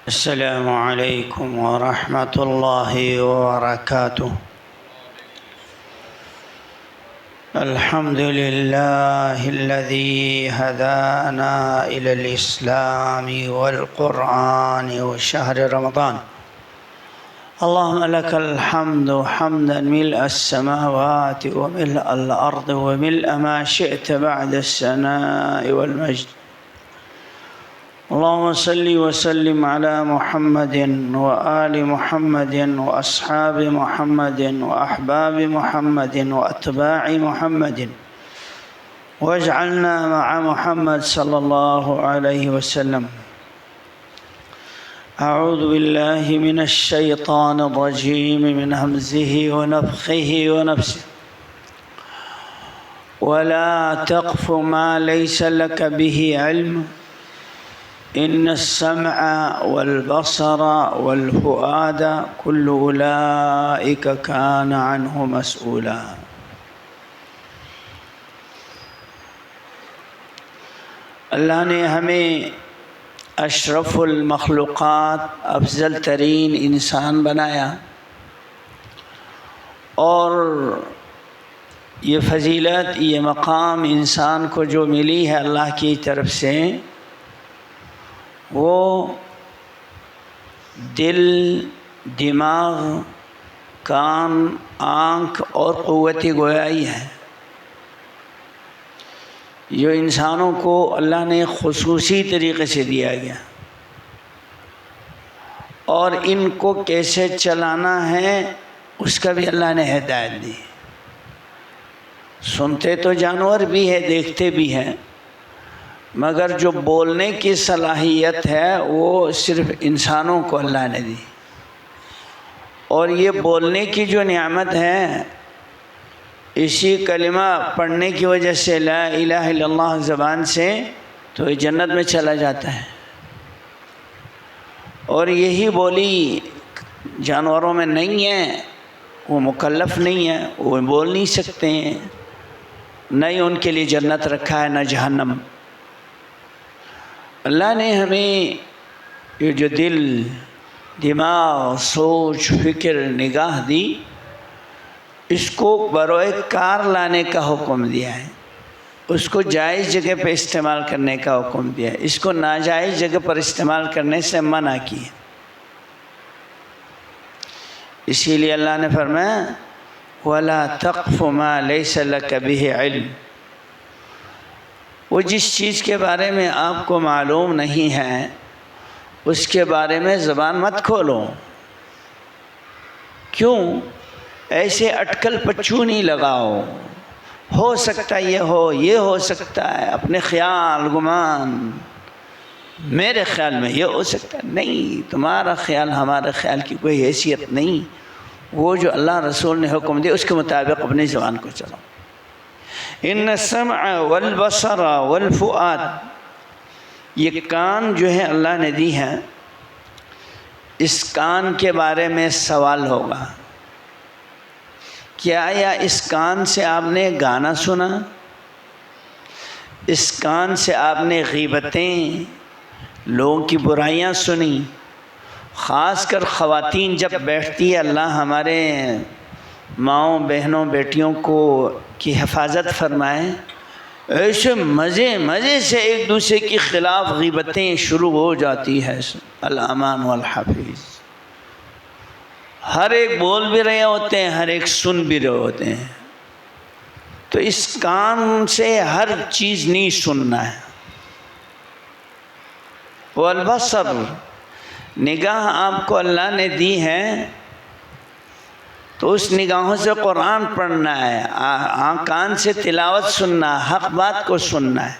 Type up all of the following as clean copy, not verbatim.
السلام عليكم ورحمة الله وبركاته. الحمد لله الذي هدانا إلى الإسلام والقرآن وشهر رمضان. اللهم لك الحمد حمدا ملء السماوات وملء الأرض وملء ما شئت بعد الثناء والمجد. اللهم صل وسلم على محمد وآل محمد وأصحاب محمد وأحباب محمد وأتباع محمد، واجعلنا مع محمد صلى الله عليه وسلم. أعوذ بالله من الشيطان الرجيم من همزه ونفخه ونفسه. ولا تقف ما ليس لك به علم إن السمع والبصر والفؤاد كل أولئك كان عنه مسؤولا. اللہ نے ہمیں اشرف المخلوقات، افضل ترین انسان بنایا، اور یہ فضیلت، یہ مقام انسان کو جو ملی ہے اللہ کی طرف سے، وہ دل، دماغ، کان، آنکھ اور قوت گویائی ہے، جو انسانوں کو اللہ نے خصوصی طریقے سے دیا گیا، اور ان کو کیسے چلانا ہے اس کا بھی اللہ نے ہدایت دی۔ سنتے تو جانور بھی ہے، دیکھتے بھی ہیں، مگر جو بولنے کی صلاحیت ہے وہ صرف انسانوں کو اللہ نے دی، اور یہ بولنے کی جو نعمت ہے، اسی کلمہ پڑھنے کی وجہ سے، لا الہ الا اللہ زبان سے، تو یہ جنت میں چلا جاتا ہے۔ اور یہی بولی جانوروں میں نہیں ہے، وہ مکلف نہیں ہے، وہ بول نہیں سکتے ہیں، نہیں ان کے لیے جنت رکھا ہے نہ جہنم۔ اللہ نے ہمیں یہ جو دل، دماغ، سوچ، فکر، نگاہ دی، اس کو بروئے کار لانے کا حکم دیا ہے، اس کو جائز جگہ پہ استعمال کرنے کا حکم دیا ہے، اس کو ناجائز جگہ پر استعمال کرنے سے منع کی ہے۔ اسی لیے اللہ نے فرمایا وَلَا تَقْفُ مَا لَيْسَ لَكَ بِهِ عِلْمٍ۔ وہ جس چیز کے بارے میں آپ کو معلوم نہیں ہے اس کے بارے میں زبان مت کھولو۔ کیوں؟ ایسے اٹکل پچو نہیں لگاؤ، ہو سکتا یہ ہو سکتا ہے، اپنے خیال گمان، میرے خیال میں یہ ہو سکتا ہے۔ نہیں، تمہارا خیال ہمارے خیال کی کوئی حیثیت نہیں۔ وہ جو اللہ رسول نے حکم دیا اس کے مطابق اپنی زبان کو چلاؤ۔ ان السمع والبصر والفؤاد، یہ کان جو ہے اللہ نے دی ہے، اس کان کے بارے میں سوال ہوگا، کیا یا اس کان سے آپ نے گانا سنا؟ اس کان سے آپ نے غیبتیں، لوگوں کی برائیاں سنی؟ خاص کر خواتین جب بیٹھتی ہے، اللہ ہمارے ماؤں، بہنوں، بیٹیوں کو کی حفاظت فرمائے، ایسے مزے سے ایک دوسرے کے خلاف غیبتیں شروع ہو جاتی ہے۔ الامان والحفیظ، ہر ایک بول بھی رہے ہوتے ہیں، ہر ایک سن بھی رہے ہوتے ہیں، تو اس کان سے ہر چیز نہیں سننا ہے۔ والبصر، نگاہ آپ کو اللہ نے دی ہے، تو اس نگاہوں سے قرآن پڑھنا ہے، کان سے تلاوت سننا، حق بات کو سننا ہے۔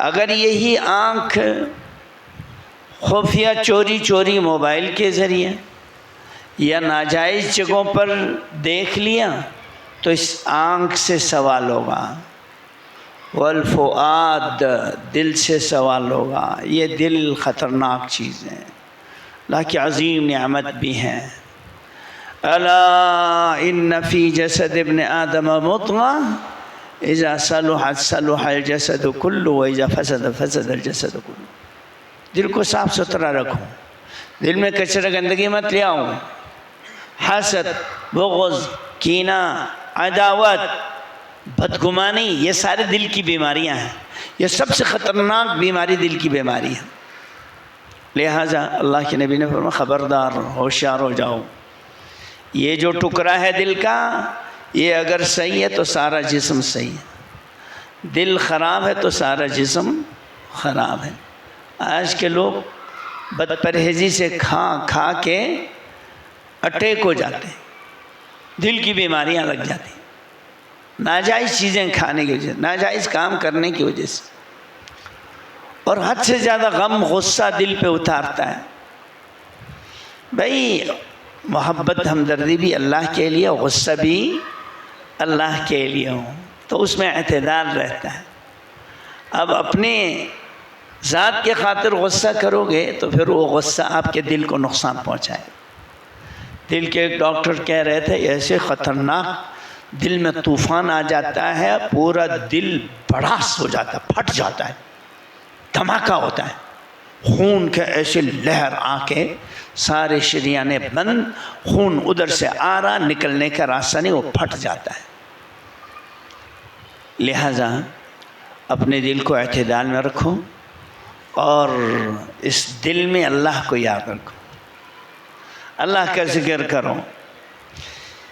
اگر یہی آنکھ خفیہ چوری موبائل کے ذریعے یا ناجائز جگہوں پر دیکھ لیا تو اس آنکھ سے سوال ہوگا۔ والفؤاد، دل سے سوال ہوگا۔ یہ دل خطرناک چیز ہے، اللہ کی عظیم نعمت بھی ہے۔ الا ان فی جسد ابن آدم مضغہ اذا صلحت صلح الجسد کلہ واذا فسد فسد الجسد کلہ۔ دل کو صاف ستھرا رکھو، دل میں کچرا گندگی مت لے آؤ. حسد، بغض، کینہ، عداوت، بدگمانی، یہ سارے دل کی بیماریاں ہیں. یہ سب سے خطرناک بیماری دل کی بیماری ہے. لہٰذا اللہ کے نبی نے فرمایا خبردار، ہوشیار ہو جاؤ. یہ جو ٹکڑا ہے دل کا، یہ اگر صحیح ہے تو سارا جسم صحیح ہے. دل خراب ہے تو سارا جسم خراب ہے. آج کے لوگ بد پرہیزی سے کھا کھا کے اٹیک ہو جاتے ہیں، دل کی بیماریاں لگ جاتی ہیں، ناجائز چیزیں کھانے کی وجہ سے، ناجائز کام کرنے کی وجہ سے. اور حد سے زیادہ غم، غصہ دل پہ اتارتا ہے. بھائی محبت، ہمدردی بھی اللہ کے لیے، غصہ بھی اللہ کے لیے ہو تو اس میں اعتدال رہتا ہے. اب اپنے ذات کے خاطر غصہ کرو گے تو پھر وہ غصہ آپ کے دل کو نقصان پہنچائے. دل کے ایک ڈاکٹر کہہ رہے تھے ایسے خطرناک دل میں طوفان آ جاتا ہے، پورا دل بڑاس ہو جاتا ہے، پھٹ جاتا ہے، دھماکہ ہوتا ہے، خون کے ایسے لہر آ کے سارے شریانے بند، خون ادھر سے آ رہا، نکلنے کا راستہ نہیں، وہ پھٹ جاتا ہے. لہذا اپنے دل کو اعتدال میں رکھو اور اس دل میں اللہ کو یاد رکھو، اللہ کا ذکر کرو.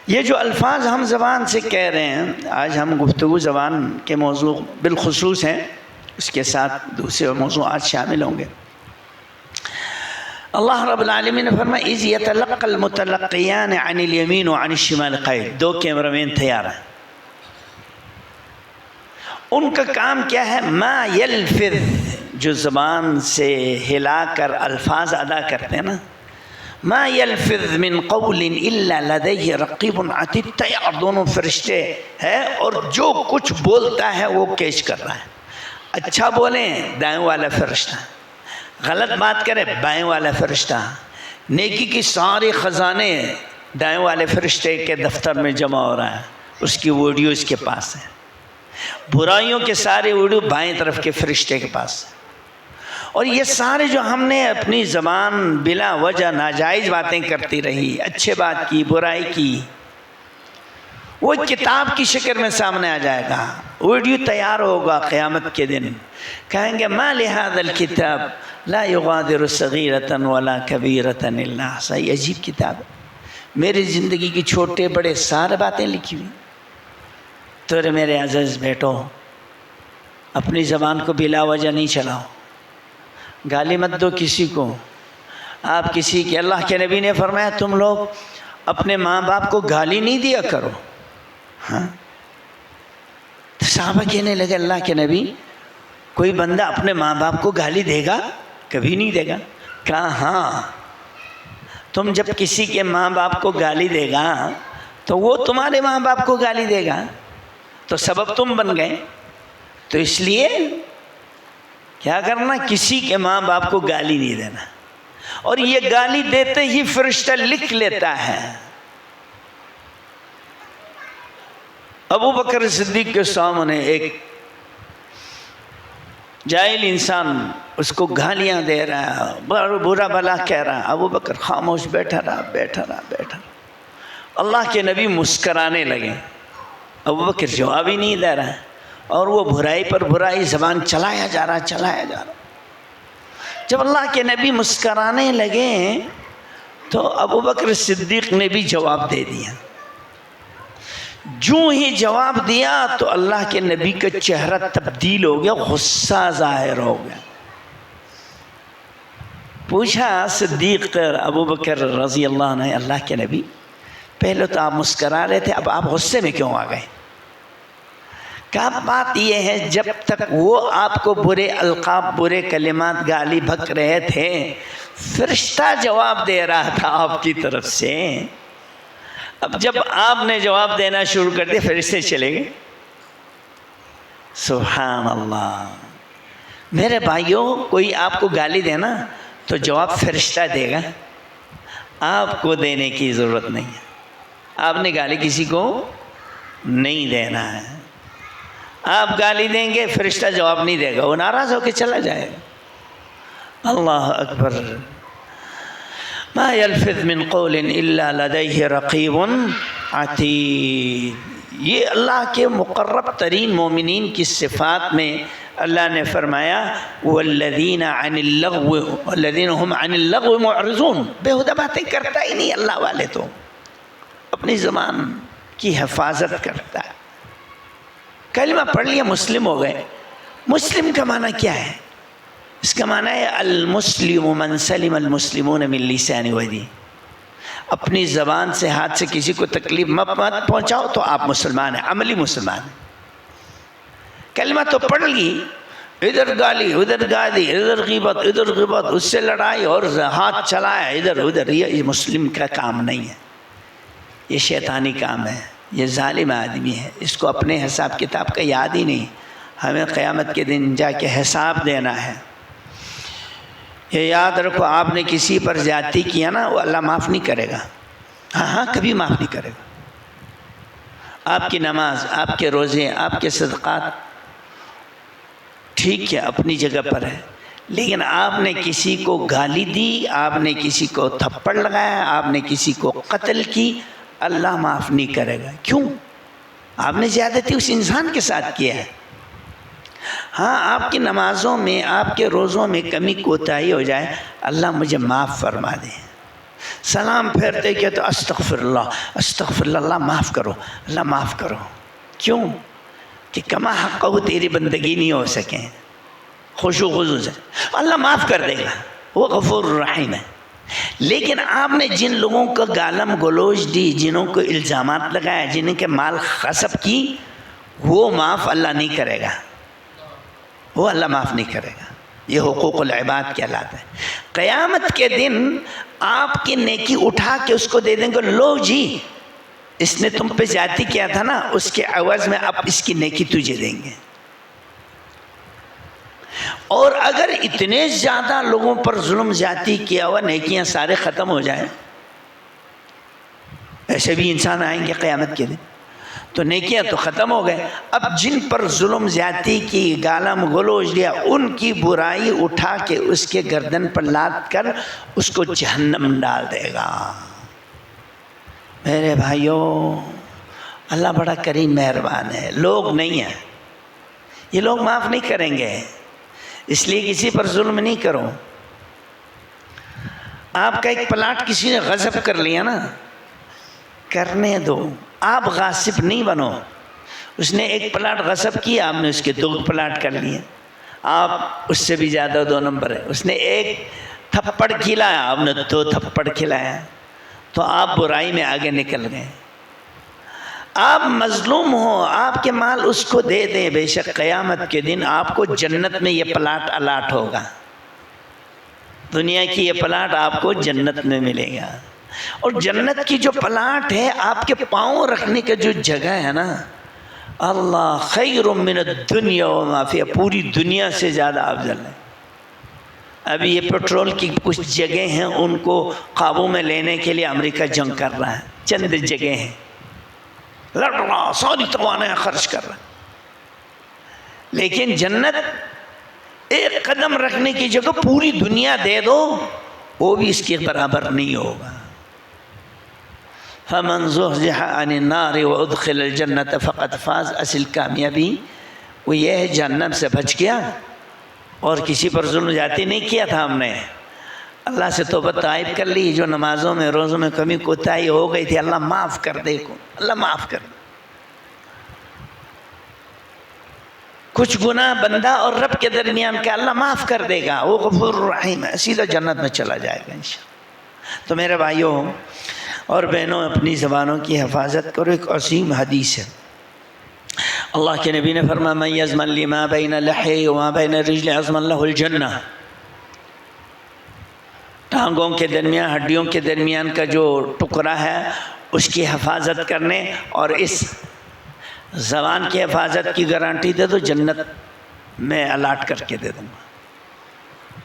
یہ جو الفاظ ہم زبان سے کہہ رہے ہیں، آج ہم گفتگو زبان کے موضوع بالخصوص ہیں، اس کے ساتھ دوسرے موضوعات شامل ہوں گے. اللہ رب العالمین نے فرمایا اذ یتلقى المتلقیان عن الیمین وعن الشمال قعید. 2 کیمرہ مین تیار ہیں. ان کا کام کیا ہے؟ ما یلفظ، جو زبان سے ہلا کر الفاظ ادا کرتے ہیں نا، ما یلفظ من قول الا لدیہ رقیب عتید. تیار دونوں فرشتے ہیں اور جو کچھ بولتا ہے وہ کیچ کر رہا ہے. اچھا بولیں دائیں والا فرشتہ، غلط بات کرے بائیں والا فرشتہ. نیکی کی سارے خزانے دائیں والے فرشتے کے دفتر میں جمع ہو رہا ہے، اس کی ویڈیو اس کے پاس ہے. برائیوں کے سارے ویڈیو بائیں طرف کے فرشتے کے پاس ہے. اور یہ سارے جو ہم نے اپنی زبان بلا وجہ ناجائز باتیں کرتی رہی، اچھے بات کی، برائی کی، وہ کتاب کی شکل میں سامنے آ جائے گا. ویڈیو تیار ہوگا قیامت کے دن. کہیں گے ما لہذا الکتاب لا یغادر صغیرۃ ولا کبیرۃ الا احصاها. عجیب کتاب ہے، میری زندگی کی چھوٹے بڑے سارے باتیں لکھی ہوئی. تو میرے عزیز بیٹو، اپنی زبان کو بلا وجہ نہیں چلاؤ، گالی مت دو کسی کو. آپ کسی کے، اللہ کے نبی نے فرمایا تم لوگ اپنے ماں باپ کو گالی نہیں دیا کرو. ہاں، صحابہ کہنے لگے اللہ کے نبی کوئی بندہ اپنے ماں باپ کو گالی دے گا؟ کبھی نہیں دے گا. کہا ہاں، تم جب کسی کے ماں باپ کو گالی دے گا تو وہ تمہارے ماں باپ کو گالی دے گا، تو سبب تم بن گئے. تو اس لیے کیا کرنا؟ کسی کے ماں باپ کو گالی نہیں دینا. اور یہ گالی دیتے ہی فرشتہ لکھ لیتا ہے. ابو بکر صدیق کے سامنے ایک جاہل انسان اس کو گالیاں دے رہا ہے، برا بلا کہہ رہا ہے. ابو بکر خاموش بیٹھا رہا. اللہ کے نبی مسکرانے لگے. ابو بکر جواب ہی نہیں دے رہا ہے اور وہ برائی پر برائی زبان چلایا جا رہا. جب اللہ کے نبی مسکرانے لگے تو ابو بکر صدیق نے بھی جواب دے دیا. جو ہی جواب دیا تو اللہ کے نبی کا چہرہ تبدیل ہو گیا، غصہ ظاہر ہو گیا. پوچھا صدیق ابو بکر رضی اللہ عنہ، اللہ کے نبی پہلے تو آپ مسکرا رہے تھے، اب آپ غصے میں کیوں آ گئے؟ کیا بات یہ ہے جب تک وہ آپ کو برے القاب، برے کلمات، گالی بک رہے تھے، فرشتہ جواب دے رہا تھا آپ کی طرف سے. اب جب آپ نے جواب دینا شروع کر دیا فرشتے چلے گئے. سبحان اللہ. میرے بھائیوں، کوئی آپ کو گالی دینا تو جواب فرشتہ دے گا، آپ کو دینے کی ضرورت نہیں ہے. آپ نے گالی کسی کو نہیں دینا ہے. آپ گالی دیں گے فرشتہ جواب نہیں دے گا، وہ ناراض ہو کے چلا جائے گا. اللہ اکبر. ما یلفظ من قول الا لدیہ رقیب عتید. یہ اللہ کے مقرب ترین مومنین کی صفات میں اللہ نے فرمایا والذین هم عن اللغو معرضون. بےہودہ باتیں کرتا ہی نہیں اللہ والے، تو اپنی زبان کی حفاظت کرتا ہے. کلمہ پڑھ لیا مسلم ہو گئے. مسلم کا معنی کیا ہے؟ اس کا معنی ہے المسلم من سلم المسلمون من لسان ودی. اپنی زبان سے ہاتھ سے کسی کو تکلیف مت پہنچاؤ تو آپ مسلمان ہیں، عملی مسلمان ہیں. کلمہ تو پڑھ لی، ادھر گالی ادھر گالی، ادھر غیبت اس سے لڑائی اور ہاتھ چلایا ادھر ادھر، یہ مسلم کا کام نہیں ہے، یہ شیطانی کام ہے، یہ ظالم آدمی ہے. اس کو اپنے حساب کتاب کا یاد ہی نہیں. ہمیں قیامت کے دن جا کے حساب دینا ہے. یہ یاد رکھو، آپ نے کسی پر زیادتی کیا نا، وہ اللہ معاف نہیں کرے گا. ہاں کبھی معاف نہیں کرے گا. آپ کی نماز، آپ کے روزے، آپ کے صدقات ٹھیک ہے اپنی جگہ پر ہے، لیکن آپ نے کسی کو گالی دی، آپ نے کسی کو تھپڑ لگایا، آپ نے کسی کو قتل کی، اللہ معاف نہیں کرے گا. کیوں؟ آپ نے زیادتی اس انسان کے ساتھ کیا ہے. ہاں آپ کی نمازوں میں، آپ کے روزوں میں کمی کوتاہی ہو جائے، اللہ مجھے معاف فرما دے. سلام پھیرتے کیا تو استغفر اللہ، اللہ معاف کرو، اللہ معاف کرو. کیوں؟ کہ کما حقہ تیری بندگی نہیں ہو سکے. خشوع خضوع سے اللہ معاف کر دے گا، وہ غفور الرحیم ہے. لیکن آپ نے جن لوگوں کو گالم گلوچ دی، جنہوں کو الزامات لگایا، جنہیں کے مال غصب کی، وہ معاف اللہ نہیں کرے گا، وہ اللہ معاف نہیں کرے گا. یہ حقوق العباد کہلاتا ہے. قیامت کے دن آپ کی نیکی اٹھا کے اس کو دے دیں گے، لو جی اس نے تم پہ زیادتی کیا تھا نا، اس کے عوض میں اب اس کی نیکی تجھے دیں گے. اور اگر اتنے زیادہ لوگوں پر ظلم زیادتی کیا ہوا، نیکیاں سارے ختم ہو جائیں، ایسے بھی انسان آئیں گے قیامت کے دن، تو نیکیاں تو ختم ہو گئے. اب جن پر ظلم زیادتی کی، گالم گلوچ دیا، ان کی برائی اٹھا کے اس کے گردن پر لاد کر اس کو جہنم ڈال دے گا. میرے بھائیوں، اللہ بڑا کریم مہربان ہے. لوگ نہیں ہیں، یہ لوگ معاف نہیں کریں گے. اس لیے کسی پر ظلم نہیں کرو. آپ کا ایک پلاٹ کسی نے غصب کر لیا نا، کرنے دو، آپ غاصب نہیں بنو. اس نے ایک پلاٹ غصب کیا، آپ نے اس کے 2 پلاٹ کر لیے، آپ اس سے بھی زیادہ 2 نمبر ہے. اس نے ایک تھپڑ کھلایا، آپ نے 2 تھپڑ کھلایا، تو آپ برائی میں آگے نکل گئے. آپ مظلوم ہو، آپ کے مال اس کو دے دیں، بے شک قیامت کے دن آپ کو جنت میں یہ پلاٹ الاٹ ہوگا. دنیا کی یہ پلاٹ آپ کو جنت میں ملے گا. اور جنت کی جو پلاٹ ہے، آپ کے پاؤں رکھنے کا جو جگہ ہے نا، اللہ خیر من الدنیا وما فیہا، پوری دنیا سے زیادہ افضل ہے. ابھی یہ پیٹرول کی کچھ جگہیں ہیں، ان کو قابو میں لینے کے لیے امریکہ جنگ کر رہا ہے. چند جگہیں ہیں، لڑ رہا، ساری توانائیاں خرچ کر رہا. لیکن جنت ایک قدم رکھنے کی جگہ پوری دنیا دے دو، وہ بھی اس کے برابر نہیں ہوگا. فَمَنْ زُحْزِحَ عَنِ النَّارِ وَأُدْخِلَ الْجَنَّةَ فَقَدْ فَازَ. اصل کامیابی وہ یہ ہے جہنم سے بچ گیا اور کسی پر ظلم زیادتی نہیں کیا تھا. ہم نے اللہ سے توبہ طائب کر لی، جو نمازوں میں روزوں میں کمی کوتاہی ہو گئی تھی، اللہ معاف کر دے کو، اللہ معاف کر دے. کچھ گناہ بندہ اور رب کے درمیان کا اللہ معاف کر دے گا، وہ غفور الرحیم ہے، سیدھا جنت میں چلا جائے گا انشاءاللہ. تو میرے بھائیوں اور بہنوں، اپنی زبانوں کی حفاظت کرو. ایک عظیم حدیث ہے، اللہ کے نبی نے فرمایا من یضمن لی ما بین لحیہ وما بین رجلہ اضمن لہ الجنہ. ٹانگوں کے درمیان، ہڈیوں کے درمیان کا جو ٹکڑا ہے، اس کی حفاظت کرنے اور اس زبان کی حفاظت کی گارنٹی دے دو، جنت میں الاٹ کر کے دے دوں گا.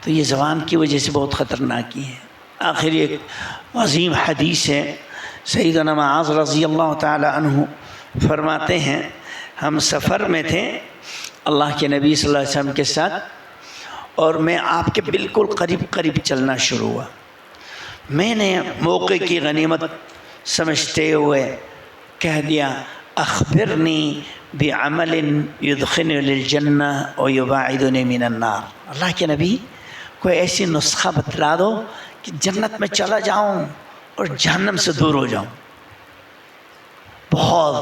تو یہ زبان کی وجہ سے بہت خطرناک ہے. آخر ایک عظیم حدیث ہے، سیدنا معاذ رضی اللہ تعالی عنہ فرماتے ہیں ہم سفر میں تھے اللہ کے نبی صلی اللہ علیہ وسلم کے ساتھ، اور میں آپ کے بالکل قریب قریب چلنا شروع ہوا. میں نے موقع کی غنیمت سمجھتے ہوئے کہہ دیا اخبرنی بعمل یدخلنی للجنہ ویباعدنی من النار، اللہ کے نبی کوئی ایسی نسخہ بتلا دو کہ جنت میں چلا جاؤں اور جہنم سے دور ہو جاؤں۔ بہت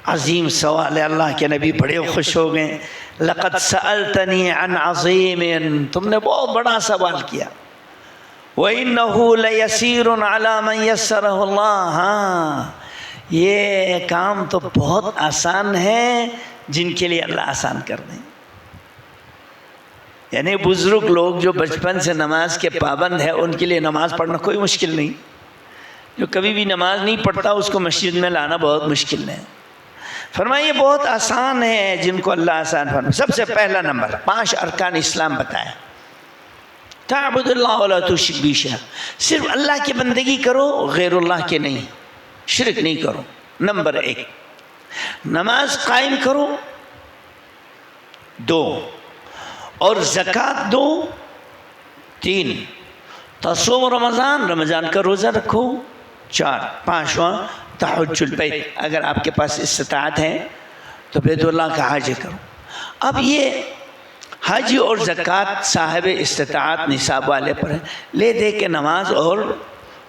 عظیم سوال ہے، اللہ کے نبی بڑے خوش ہو گئے۔ لقد سألتنی عن عظیم، تم نے بہت بڑا سوال کیا۔ وَإِنَّهُ لَيَسِيرٌ عَلَى مَنْ يَسَّرَهُ اللَّهُ، ہاں یہ کام تو بہت آسان ہے جن کے لیے اللہ آسان کر دیں۔ یعنی بزرگ لوگ جو بچپن سے نماز کے پابند ہے ان کے لیے نماز پڑھنا کوئی مشکل نہیں، جو کبھی بھی نماز نہیں پڑھتا اس کو مسجد میں لانا بہت مشکل ہے۔ فرمایا یہ بہت آسان ہے جن کو اللہ آسان فرمائے۔ سب سے پہلا نمبر 5 ارکان اسلام بتایا، تعبد اللہ ولا تشرک بہ شیئا، صرف اللہ کی بندگی کرو، غیر اللہ کے نہیں، شرک نہیں کرو۔ نمبر 1 نماز قائم کرو، 2 اور زکوٰۃ دو، 3 تصوم رمضان، رمضان کا روزہ رکھو، 4 5واں تحج البیت، اگر آپ کے پاس استطاعت ہے تو بیت اللہ کا حج کرو۔ اب یہ حج اور زکوٰۃ صاحب استطاعت نصاب والے پر ہے، لے دے کے نماز اور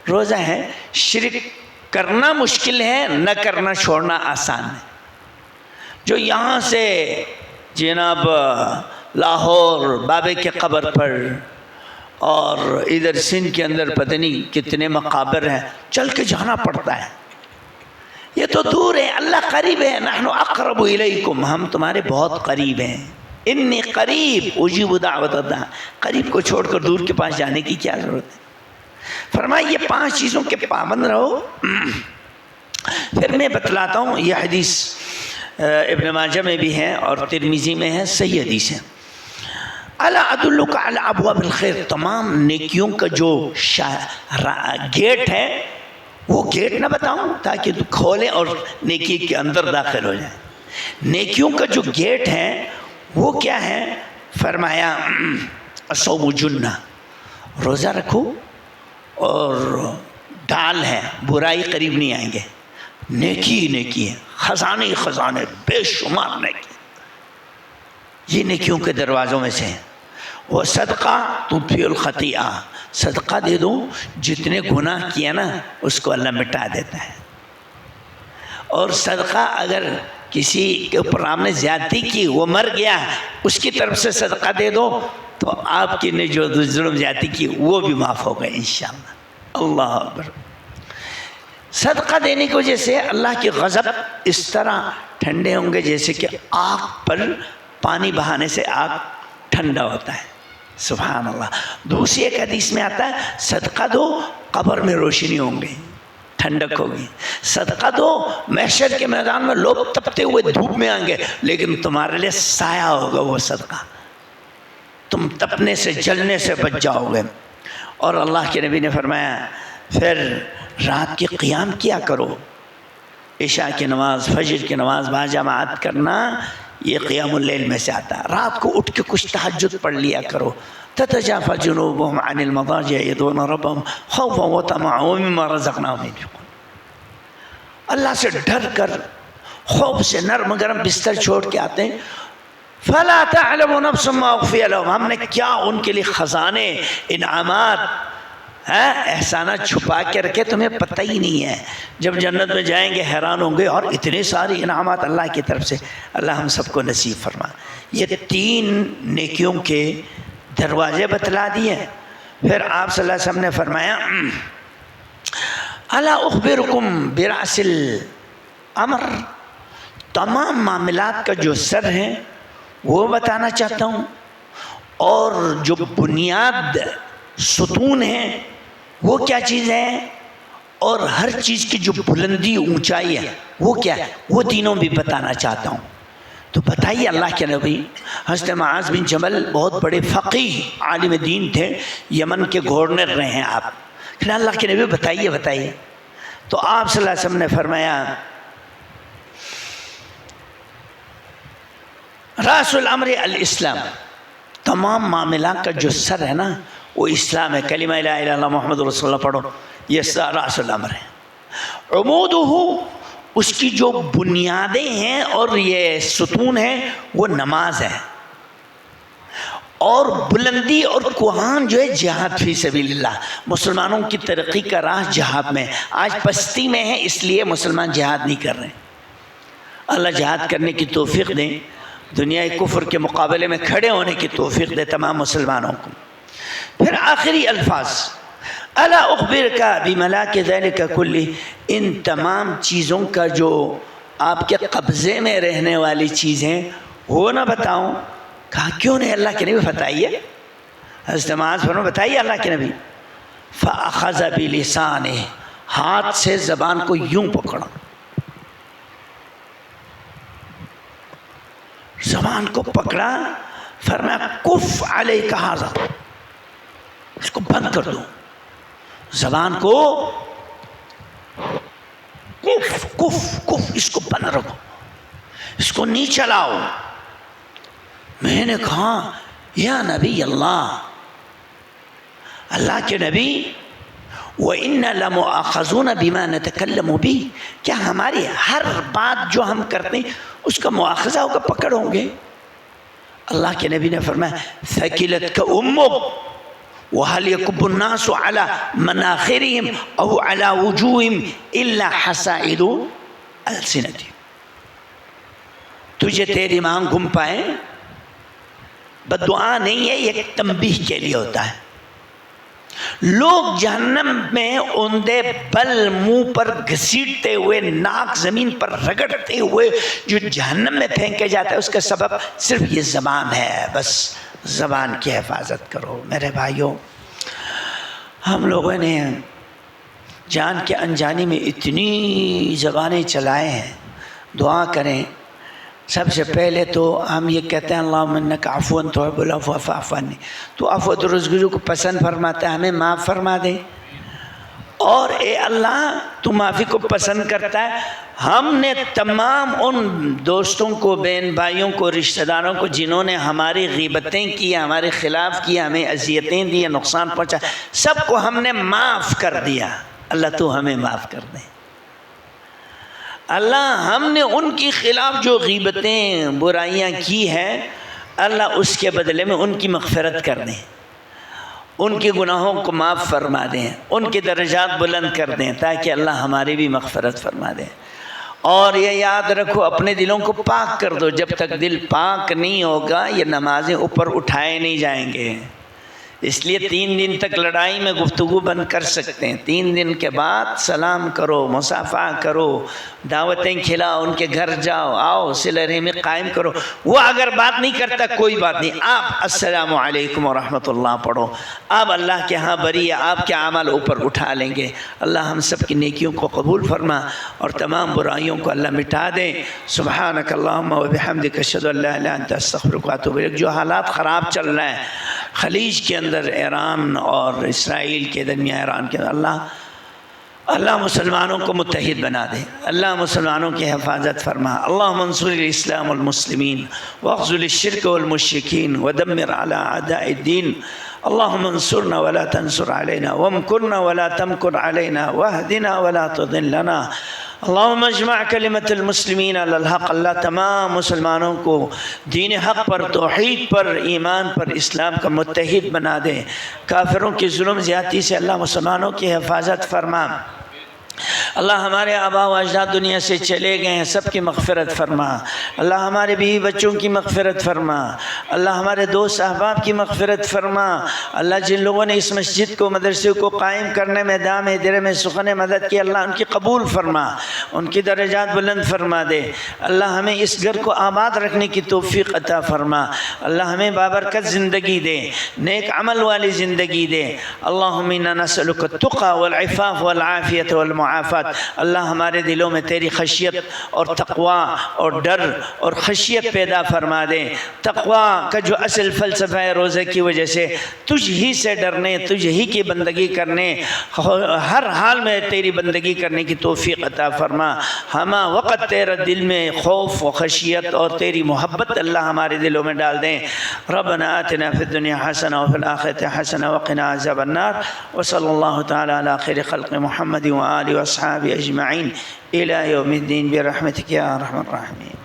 روزہ ہے۔ شرک کرنا مشکل ہے، نہ کرنا چھوڑنا آسان ہے۔ جو یہاں سے جناب لاہور بابے کے قبر پر اور ادھر سندھ کے اندر پتہ نہیں کتنے مقابر ہیں، چل کے جانا پڑتا ہے، یہ تو دور ہے، اللہ قریب ہے۔ نحن اقرب الیکم، ہم تمہارے بہت قریب ہیں۔ انی قریب اجیب دعوت الداع، قریب کو چھوڑ کر دور کے پاس جانے کی کیا ضرورت ہے؟ فرمایا یہ 5 چیزوں کے پابند رہو۔ پھر میں بتلاتا ہوں، یہ حدیث ابن ماجہ میں بھی ہے اور ترمذی میں ہے، صحیح حدیث ہے۔ الا ادلک علی ابواب الخیر، تمام نیکیوں کا جو گیٹ ہے وہ گیٹ نہ بتاؤں تاکہ تو کھولے اور نیکی کے اندر داخل ہو جائے۔ نیکیوں کا جو گیٹ ہے وہ کیا ہے؟ فرمایا الصوم جنہ، روزہ رکھو اور ڈال ہے، برائی قریب نہیں آئیں گے، نیکی نیکی ہے، خزانے خزانے بے شمار نیکی، یہ نیکیوں کے دروازوں میں سے ہیں۔ وہ صدقہ تطفئ الخطیئہ، صدقہ دے دو، جتنے گناہ کیا نا اس کو اللہ مٹا دیتا ہے۔ اور صدقہ اگر کسی کے اوپر آپ نے زیادتی کی، وہ مر گیا، اس کی طرف سے صدقہ دے دو تو آپ کی نے جو ظلم زیادتی کی وہ بھی معاف ہوگا انشاءاللہ۔ اللہ اکبر۔ صدقہ دینے کی وجہ سے اللہ کے غضب اس طرح ٹھنڈے ہوں گے جیسے کہ آگ پر پانی بہانے سے آگ ٹھنڈا ہوتا ہے۔ سبحان اللہ۔ دوسری ایک حدیث میں آتا ہے صدقہ دو قبر میں روشنی ہوں گی، ٹھنڈک ہوگی۔ صدقہ دو، محشر کے میدان میں لوگ تپتے ہوئے دھوپ میں آئیں گے لیکن تمہارے لیے سایہ ہوگا وہ صدقہ، تم تپنے سے جلنے سے بچ جاؤ گے۔ اور اللہ کے نبی نے فرمایا پھر رات کی قیام کیا کرو، عشاء کی نماز فجر کی نماز باجماعت کرنا یہ قیام اللیل میں سے آتا ہے۔ رات کو اٹھ کے کچھ تہجد پڑھ لیا کرو۔ تتجافى جنوبهم عن المضاجع يدعون ربهم خوفا وطمعا ومما رزقناهم ينفقون، اللہ سے ڈر کر خوف سے نرم گرم بستر چھوڑ کے آتے ہیں۔ فلا تعلم نفس ما اخفي لهم، ہم نے کیا ان کے لیے خزانے انعامات احسانات چھپا کے رکھے تمہیں پتہ ہی نہیں ہے۔ جب جنت میں جائیں گے حیران ہوں گے، اور اتنے سارے انعامات اللہ کی طرف سے، اللہ ہم سب کو نصیب فرما۔ یہ 3 نیکیوں کے دروازے بتلا دیے۔ پھر آپ صلی اللہ علیہ وسلم نے فرمایا الا اخبرکم برأس الامر، تمام معاملات کا جو سر ہے وہ بتانا چاہتا ہوں، اور جو بنیاد ستون ہے وہ کیا چیز ہے، اور ہر چیز کی جو بلندی اونچائی ہے وہ کیا ہے، وہ تینوں بھی بتانا چاہتا ہوں۔ تو بتائیے اللہ کے نبی۔ حضرت معاذ بن جبل بہت بڑے فقیہ عالم دین تھے، یمن کے گورنر رہے ہیں آپ، کہ اللہ کے نبی بتائیے بتائیے۔ تو آپ صلی اللہ علیہ وسلم نے فرمایا راس الامر الاسلام، تمام معاملات کا جو سر ہے نا وہ اسلام ہے، کلمہ لا الہ الا اللہ محمد رسول اللہ پڑھو، یہ راس الامر ہے۔ عمودہ، اس کی جو بنیادیں ہیں اور یہ ستون ہیں وہ نماز ہے، اور بلندی اور کوہان جو ہے جہاد فی سبیل اللہ۔ مسلمانوں کی ترقی کا راہ جہاد میں، آج پستی میں ہے اس لیے مسلمان جہاد نہیں کر رہے ہیں۔ اللہ جہاد کرنے کی توفیق دیں، دنیا کفر کے مقابلے میں کھڑے ہونے کی توفیق دے تمام مسلمانوں کو۔ پھر آخری الفاظ، الا اخبرک بملاک ذلک کلہ، ان تمام چیزوں کا جو آپ کے قبضے میں رہنے والی چیزیں وہ نہ بتاؤں؟ کہا کیوں نہیں اللہ کے نبی بتائیے، حضرت معاذ فرمایا بتائیے اللہ کے نبی۔ فاخذ بلسانہ، ہاتھ سے زبان کو یوں پکڑا، زبان کو پکڑا، فرمایا کف علیک ھذا، اس کو بند کر دو، زبان کو کف کف کف، اس کو بند رکھو، اس کو نہیں چلاؤ۔ میں نے کہا یا نبی اللہ، اللہ کے نبی، وَإِنَّا لَمُؤَاخَذُونَ بِمَا نَتَكَلَّمُ بِهِ، کیا ہماری ہر بات جو ہم کرتے ہیں اس کا مؤاخذہ ہوگا، پکڑ ہوں گے؟ اللہ کے نبی نے فرمایا ثَقِلَتْكَ أُمُّكَ وَهَلْ يَكُبُّ النَّاسُ عَلَى مَنَاخِرِهِمْ أَوْ عَلَى وُجُوهِهِمْ إِلَّا حَصَائِدُ أَلْسِنَتِهِمْ، تجھے تیری ماں گم پائیں، بددعا نہیں ہے، یہ ایک تنبیہ کے لیے ہوتا ہے۔ لوگ جہنم میں اوندے بل منہ پر گھسیٹتے ہوئے، ناک زمین پر رگڑتے ہوئے جو جہنم میں پھینکے جاتا ہے، اس کا سبب صرف یہ زبان ہے۔ بس زبان کی حفاظت کرو میرے بھائیوں۔ ہم لوگوں نے جان کے انجانی میں اتنی زبانیں چلائے ہیں، دعا کریں۔ سب سے پہلے تو ہم یہ کہتے ہیں اللہم انک عفو تحب العفو فاعف عنی، تو عفو درگزری کو پسند فرماتا ہے، ہمیں معاف فرما دے۔ اور اے اللہ تو معافی کو پسند کرتا ہے۔ ہم نے تمام ان دوستوں کو، بہن بھائیوں کو، رشتہ داروں کو جنہوں نے ہماری غیبتیں کی، ہمارے خلاف کی، ہمیں اذیتیں دی، نقصان پہنچا، سب کو ہم نے معاف کر دیا۔ اللہ تو ہمیں معاف کر دے۔ اللہ ہم نے ان کی خلاف جو غیبتیں برائیاں کی ہیں، اللہ اس کے بدلے میں ان کی مغفرت کر دیں، ان کے گناہوں کو معاف فرما دیں، ان کے درجات بلند کر دیں، تاکہ اللہ ہماری بھی مغفرت فرما دیں۔ اور یہ یاد رکھو اپنے دلوں کو پاک کر دو، جب تک دل پاک نہیں ہوگا یہ نمازیں اوپر اٹھائے نہیں جائیں گے۔ اس لیے 3 دن تک لڑائی میں گفتگو بند کر سکتے ہیں، 3 دن کے بعد سلام کرو، مصافحہ کرو، دعوتیں کھلاؤ، ان کے گھر جاؤ، آؤ صلہ رحمی قائم کرو۔ وہ اگر بات نہیں کرتا کوئی بات نہیں، آپ السلام علیکم ورحمۃ اللہ پڑھو، آپ اللہ کے ہاں بری ہے، آپ کے اعمال اوپر اٹھا لیں گے۔ اللہ ہم سب کی نیکیوں کو قبول فرما اور تمام برائیوں کو اللہ مٹا دے۔ سبحانک اللہم و بحمدک اشہد ان لا الہ الا انت استغفرک واتوب الیک۔ جو حالات خراب چل رہے ہیں خلیج کے اندر، ایران اور اسرائیل کے درمیان، ایران کے اللہ مسلمانوں کو متحد بنا دے، اللہ مسلمانوں کی حفاظت فرما۔ اللہم انصر الاسلام والمسلمین واخذل الشرک والمشرکین ودمر على اعداء الدین۔ اللہم انصرنا ولا تنصر علینا وامکرنا ولا تمکر علینا واہدنا ولا تضلنا۔ اللہم اجمع کلمت المسلمین علی الحق، اللہ تمام مسلمانوں کو دین حق پر، توحید پر، ایمان پر، اسلام کا متحد بنا دے۔ کافروں کی ظلم زیادتی سے اللہ مسلمانوں کی حفاظت فرما۔ اللہ ہمارے آبا و اجداد دنیا سے چلے گئے ہیں، سب کی مغفرت فرما۔ اللہ ہمارے بیوی بچوں کی مغفرت فرما۔ اللہ ہمارے دوست احباب کی مغفرت فرما۔ اللہ جن لوگوں نے اس مسجد کو، مدرسے کو قائم کرنے میں دام دیر میں سخن مدد کی، اللہ ان کی قبول فرما، ان کی درجات بلند فرما دے۔ اللہ ہمیں اس گھر کو آباد رکھنے کی توفیق عطا فرما۔ اللہ ہمیں بابرکت زندگی دے، نیک عمل والی زندگی دے۔ اللہم انا نسألک التقى والعفاف والعافیة والمعافیة معافات۔ اللہ ہمارے دلوں میں تیری خشیت اور تقوی اور ڈر اور خشیت پیدا فرما دے۔ تقوی کا جو اصل فلسفہ ہے روزے کی وجہ سے تجھ ہی سے ڈرنے، تجھ ہی کی بندگی کرنے، ہر حال میں تیری بندگی کرنے کی توفیق عطا فرما۔ ہمہ وقت تیرا دل میں خوف و خشیت اور تیری محبت اللہ ہمارے دلوں میں ڈال دیں۔ ربنا آتنا فی الدنیا حسنہ وفی الآخرۃ حسنہ وقنا عذاب النار، وصلی اللہ تعالی علی خیر خلق محمد وآلہ واصحابہ اجمعین الی یوم الدین برحمتک یا ارحم الراحمین۔